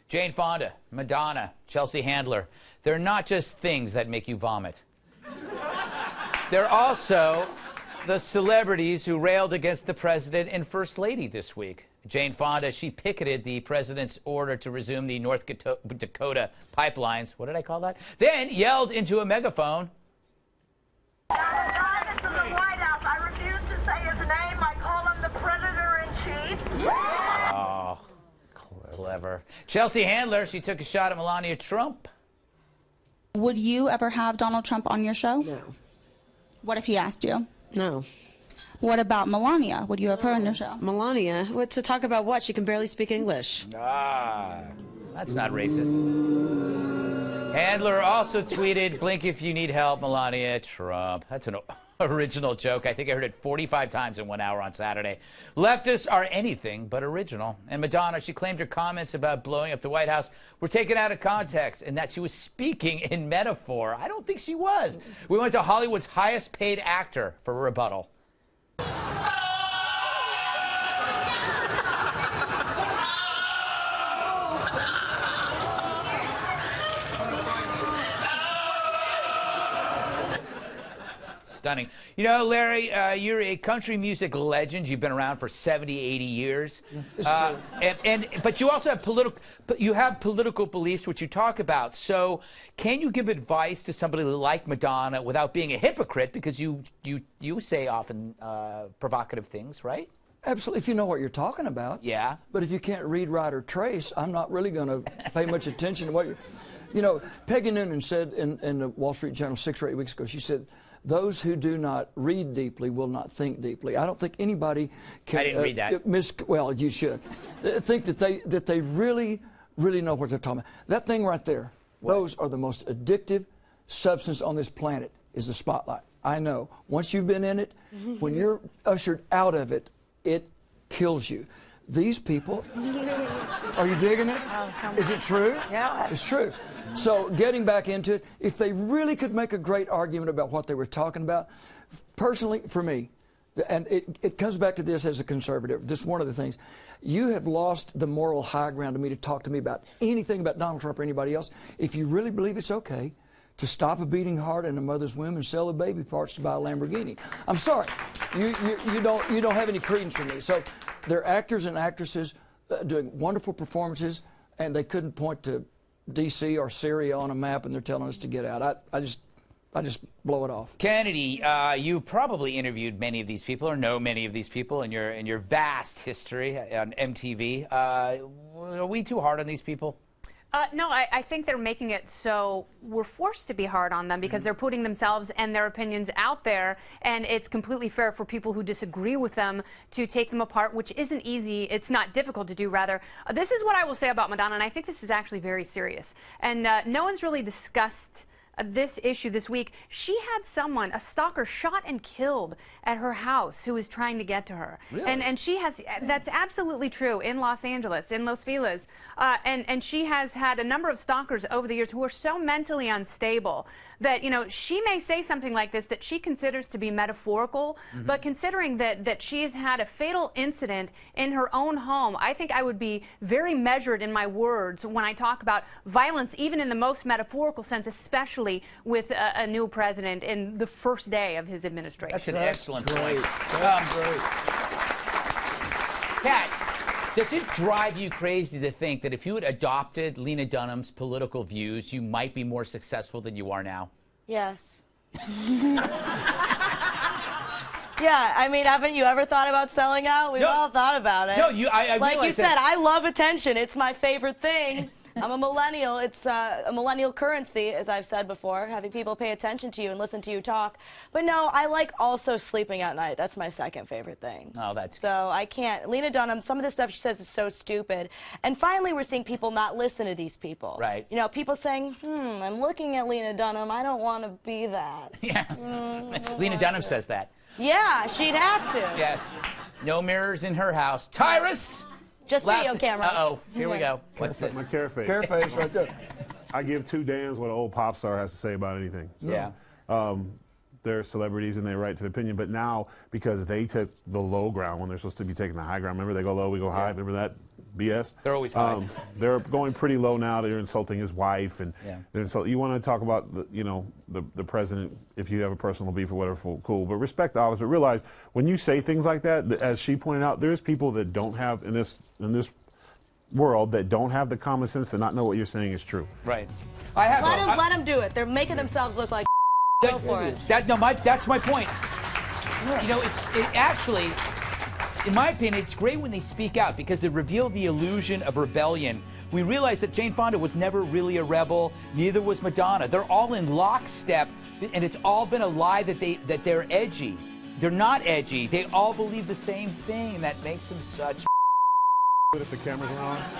Jane Fonda, Madonna, Chelsea Handler. They're not just things that make you vomit. They're also the celebrities who railed against the president and first lady this week. Jane Fonda, she picketed the president's order to resume the North Dakota pipelines. What did I call that? Then yelled into a megaphone. This is the White House. I refuse to say his name. I call him the Predator-in-Chief. Oh, clever. Chelsea Handler, she took a shot at Melania Trump. Would you ever have Donald Trump on your show? No. What if he asked you? No. What about Melania? Would you have her on your show? Melania? What, to talk about what? She can barely speak English. Ah, that's not racist. Handler also tweeted, "Blink if you need help, Melania Trump." That's an original joke. I think I heard it 45 times in 1 hour on Saturday. Leftists are anything but original. And Madonna, she claimed her comments about blowing up the White House were taken out of context and that she was speaking in metaphor. I don't think she was. We went to Hollywood's highest paid actor for a rebuttal. Stunning. You know, Larry, you're a country music legend. You've been around for 70, 80 years. But you also have political beliefs, which you talk about. So can you give advice to somebody like Madonna without being a hypocrite? Because you say often provocative things, right? Absolutely, if you know what you're talking about. Yeah. But if you can't read, write, or trace, I'm not really going to pay much attention to what you're... You know, Peggy Noonan said in the Wall Street Journal 6 or 8 weeks ago, she said, "Those who do not read deeply will not think deeply." I don't think anybody can... I didn't read that. Well, you should. Think that they really know what they're talking about. That thing right there, those are the most addictive substance on this planet, is the spotlight. I know. Once you've been in it, when you're ushered out of it, it kills you. These people, are you digging it? Is it true? Yeah. It's true. So getting back into it, if they really could make a great argument about what they were talking about, personally, for me, and it comes back to this as a conservative, this is one of the things, you have lost the moral high ground to me to talk to me about anything about Donald Trump or anybody else. If you really believe it's okay to stop a beating heart in a mother's womb and sell the baby parts to buy a Lamborghini, I'm sorry, you don't have any credence for me. So they're actors and actresses doing wonderful performances, and they couldn't point to D.C. or Syria on a map, and they're telling us to get out. I just blow it off. Kennedy, you probably interviewed many of these people or know many of these people in your vast history on MTV. Are we too hard on these people? No, I think they're making it so we're forced to be hard on them because they're putting themselves and their opinions out there, and it's completely fair for people who disagree with them to take them apart, which isn't easy. It's not difficult to do, rather. This is what I will say about Madonna, and I think this is actually very serious. And no one's really discussed this issue this week. She had someone, a stalker, shot and killed at her house who was trying to get to her. Really? And she has, that's absolutely true, in Los Angeles, in Los Feliz. And she has had a number of stalkers over the years who are so mentally unstable that, you know, she may say something like this that she considers to be metaphorical, but considering that she's had a fatal incident in her own home, I think I would be very measured in my words when I talk about violence, even in the most metaphorical sense, especially with a new president in the first day of his administration. That's an excellent point. Great. Kat, does it drive you crazy to think that if you had adopted Lena Dunham's political views, you might be more successful than you are now? Yes. Yeah, I mean, haven't you ever thought about selling out? We've all thought about it. No, like you said, I love attention. It's my favorite thing. I'm a millennial. It's a millennial currency, as I've said before, having people pay attention to you and listen to you talk. But no, I like also sleeping at night. That's my second favorite thing. Oh, that's good. So I can't. Lena Dunham, some of the stuff she says is so stupid. And finally, we're seeing people not listen to these people. Right. You know, people saying, I'm looking at Lena Dunham. I don't want to be that. Yeah. Lena Dunham says that. Yeah, she'd have to. Yes. No mirrors in her house. Tyrus! Just video camera. Uh-oh. Here we go. What's this? My care face. Care face right there. I give two damns what an old pop star has to say about anything. So, Yeah. They're celebrities and they right to the opinion, but now because they took the low ground when they're supposed to be taking the high ground, remember they go low, we go high, remember that? BS. They're always high. They're going pretty low now. They're insulting his wife, and you want to talk about the president. If you have a personal beef or whatever, cool. But respect the office. But realize when you say things like that, as she pointed out, there's people that don't have in this world that don't have the common sense to not know what you're saying is true. Right. Let them do it. They're making themselves look like go for it. That's my point. You know, it actually, in my opinion, it's great when they speak out because they reveal the illusion of rebellion. We realize that Jane Fonda was never really a rebel, neither was Madonna. They're all in lockstep, and it's all been a lie that they're edgy. They're not edgy. They all believe the same thing. That makes them such. If the cameras are on.